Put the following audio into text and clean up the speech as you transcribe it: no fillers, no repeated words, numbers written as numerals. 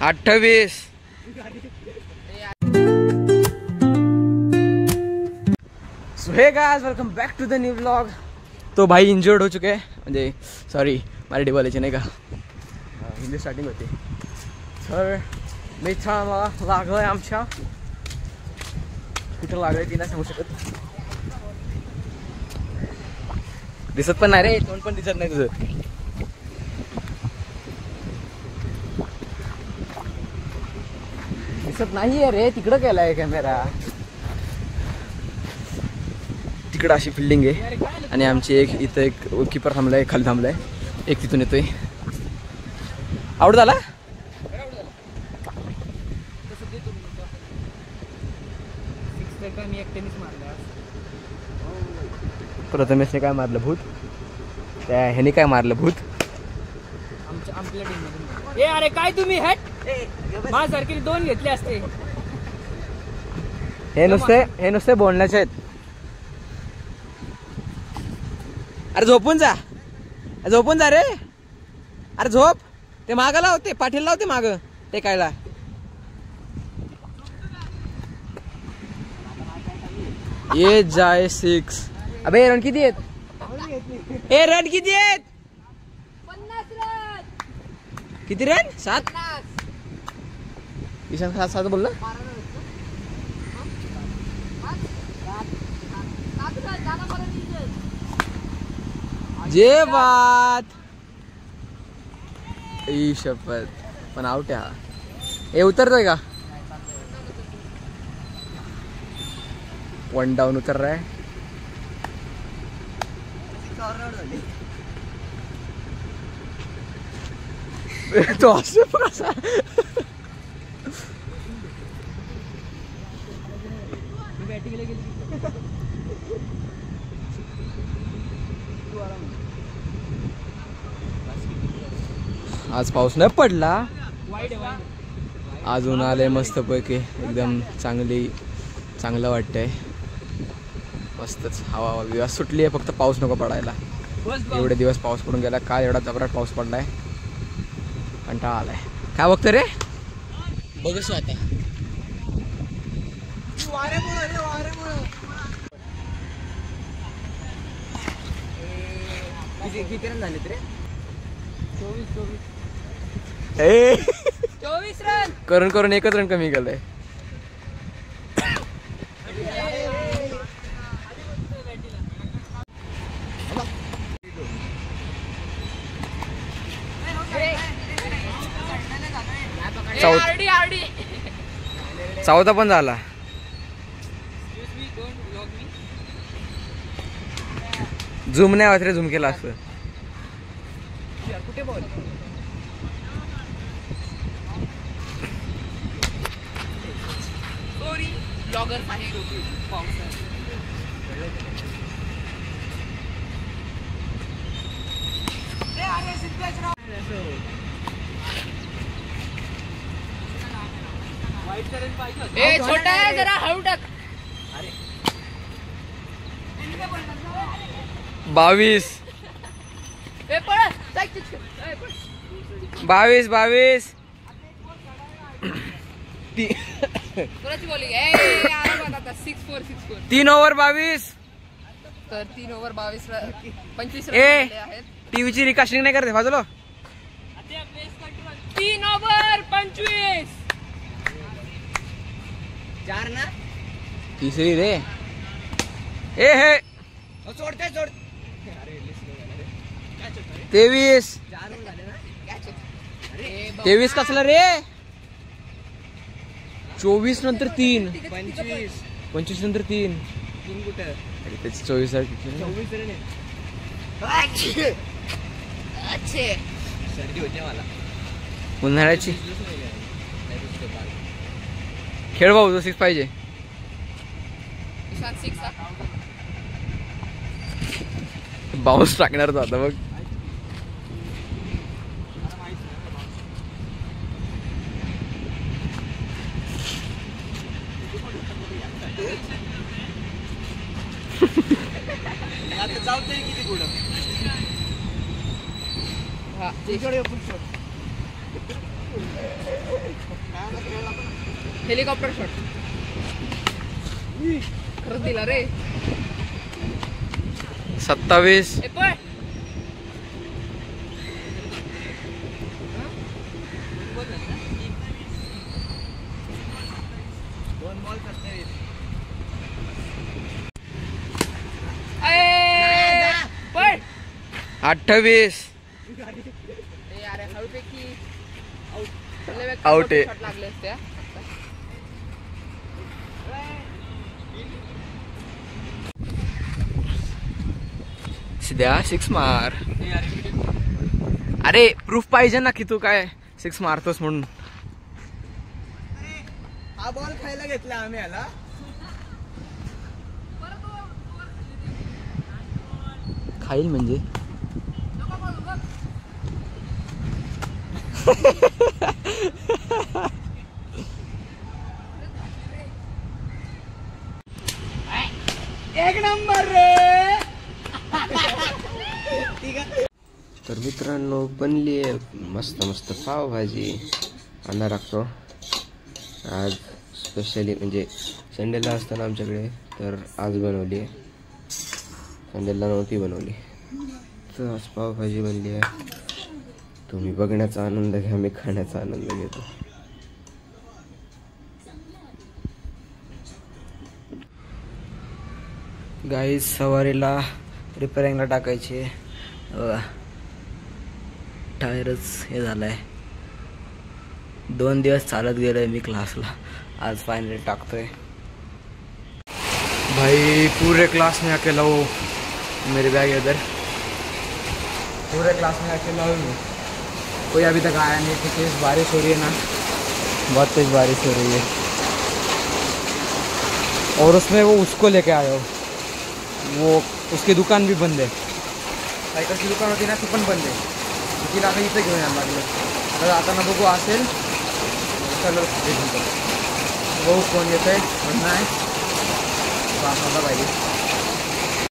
28. So hey guys, welcome back to the new vlog. तो भाई injured हो चुके हैं, म्हणजे सॉरी मराठी बोलायचे नाही का, हिंदी स्टार्टिंग होती. तर मित्रांना लागलं आहे आमच्या. कुठं लागलं ती नाही सांगू शकत. दिसत पण नाही रे, तोंड पण दिसत नाही तुझं. दिसत नाहीये रे, तिकडं केलाय कॅमेरा. तिकडं अशी फिल्डिंग आहे आणि आमची एक इथं एक कीपर थांबलाय, खाली थांबलाय, एक तिथून येतोय. आउट झाला. प्रथमेशने काय मारलं भूत, त्या ह्याने काय मारलं भूत. आमच्या टीम. ए अरे काय तुम्ही हट, माझ्यासारखे 2 घेतले असते. हे नुसते बोलण्याचे आहेत. अरे झोपून जा, झोपून जा रे. अरे झोप. ते मागं लावते, पाठीला लावते मागं टेकायला. ये जाय 6. अबे रन किती आहेत? ए रन किती आहेत? 50 रन. किती रन? 7. ईशान 7 बोलला. जे बात ई शपथ, पण आउट आहे हा. हे उतरतोय का? 1 डाऊन उतर रहा है. तो असं कसा? आज पाऊस नाही पडला. आज ऊन आलंय मस्त पैकी, एकदम चांगलं वाटतंय. मस्तच हवा बिवा सुटली आहे, फक्त पाऊस नको पडायला. एवढे दिवस पाऊस पडून गेला, काय एवढा जबराट पाऊस पडलाय, कंटाळा आलाय. काय बघतो रे? बघस आता किती रन झाले रे? 24 रन करून 1च रन कमी केलंय. चौथा पण झाला. झूम नाही होत रे, झूम केला असं. ए छोटा आहे जरा हळू टाक. 22. ए पळ 22. कोणाची बॉलिंग आहे? आता 6-4. 3 ओव्हर 22. तर 3 ओव्हर 25 रन ए आहेत. टीव्हीची रिकास्टिंग नाही करते बाजूला. 3 ओव्हर 25. 4 ना. तिसरी रे. ए हे सोड. 23. 23 कसला रे? 24 नंतर 3. 25 नंतर 3 कुठे? त्याची 24 सर्दी होते मला उन्हाळ्याची. खेळ भाऊ, तो 6 पाहिजे. बाउन्स टाकणार तो आता बघ. जाऊ तरी किती पुढं. हेलिकॉप्टर शॉट खरंच दिला रे. 27. ए पळ. पळ. 28. यार हळूपैकी Out आहे. शॉट लागले असते. सिद्ध्या 6 मार. अरे प्रूफ पाहिजे ना की तू काय 6 मारतोस म्हणून. हा बॉल खायला घेतला आम्ही याला. खाईल म्हणजे एक नंबर रे. तर मित्रांनो बनली आहे मस्त मस्त पावभाजी. अंडा टाकतो आज स्पेशली म्हणजे संडेला असताना आमच्याकडे, तर आज बनवली आहे. संडेला नव्हती बनवली तर आज पावभाजी बनली आहे. तुम्ही बघण्याचा आनंद घ्या, मी खाण्याचा आनंद घेतो. गाईज सवारीला रिपेअरिंगला टाकायची. टायरच हे झालं आहे. 2 दिवस चालत गेलो आहे मी क्लासला, आज फायनली टाकतोय. भाई पूरे क्लास में अकेला हो, मेरी बैग है उधर. पूरे क्लास में अकेला हूँ मैं, कोई अभी तक आया नहीं क्योंकि बारिश हो रही है ना, बहुत तेज बारिश हो रही है. और उसमें वो उसको लेके आया हो, वो उसकी दुकान भी बंद है. सायकलची दुकान होती ना ती पण बंद आहे. तिला आता इथं घेऊन यायला लागलं. आता जाताना बघू असेल चलो बघू कोण येतं आहे म्हणणं आहे. पाहिजे